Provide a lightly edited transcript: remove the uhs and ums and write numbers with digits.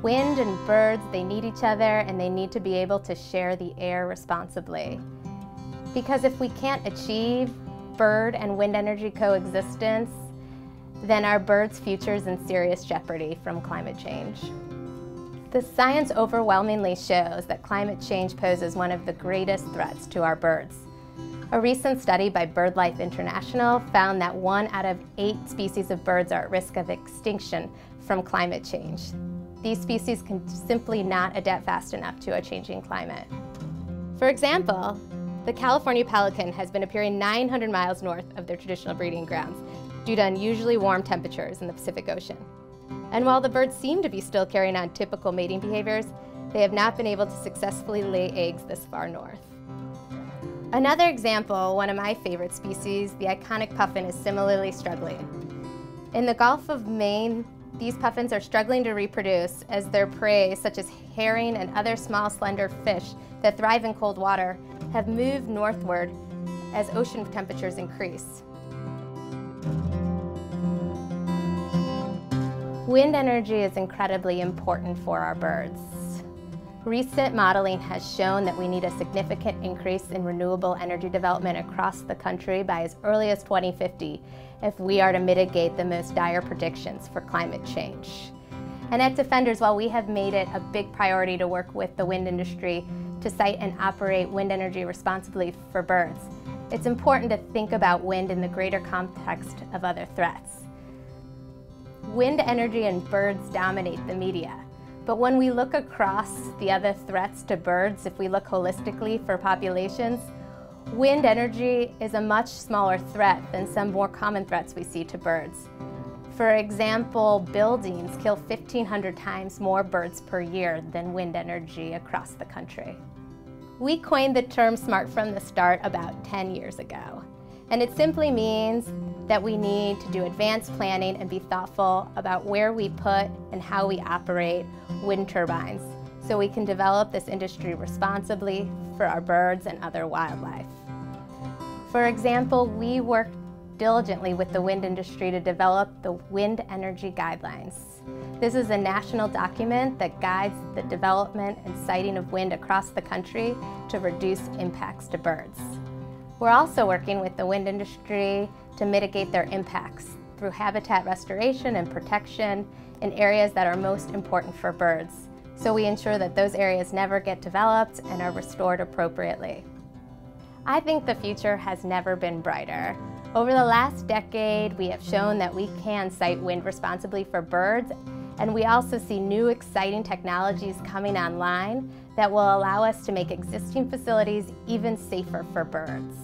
Wind and birds, they need each other and they need to be able to share the air responsibly. Because if we can't achieve bird and wind energy coexistence, then our birds' future is in serious jeopardy from climate change. The science overwhelmingly shows that climate change poses one of the greatest threats to our birds. A recent study by Birdlife International found that 1 out of 8 species of birds are at risk of extinction from climate change. These species can simply not adapt fast enough to a changing climate. For example, the California pelican has been appearing 900 miles north of their traditional breeding grounds due to unusually warm temperatures in the Pacific Ocean. And while the birds seem to be still carrying on typical mating behaviors, they have not been able to successfully lay eggs this far north. Another example, one of my favorite species, the iconic puffin, is similarly struggling. In the Gulf of Maine, these puffins are struggling to reproduce as their prey, such as herring and other small, slender fish that thrive in cold water, have moved northward as ocean temperatures increase. Wind energy is incredibly important for our birds. Recent modeling has shown that we need a significant increase in renewable energy development across the country by as early as 2050 if we are to mitigate the most dire predictions for climate change. And at Defenders, while we have made it a big priority to work with the wind industry to site and operate wind energy responsibly for birds, it's important to think about wind in the greater context of other threats. Wind energy and birds dominate the media. But when we look across the other threats to birds, if we look holistically for populations, wind energy is a much smaller threat than some more common threats we see to birds. For example, buildings kill 1,500 times more birds per year than wind energy across the country. We coined the term SMART from the start about 10 years ago. And it simply means that we need to do advanced planning and be thoughtful about where we put and how we operate wind turbines so we can develop this industry responsibly for our birds and other wildlife. For example, we worked diligently with the wind industry to develop the Wind Energy Guidelines. This is a national document that guides the development and siting of wind across the country to reduce impacts to birds. We're also working with the wind industry to mitigate their impacts through habitat restoration and protection in areas that are most important for birds, so we ensure that those areas never get developed and are restored appropriately. I think the future has never been brighter. Over the last decade, we have shown that we can site wind responsibly for birds, and we also see new exciting technologies coming online that will allow us to make existing facilities even safer for birds.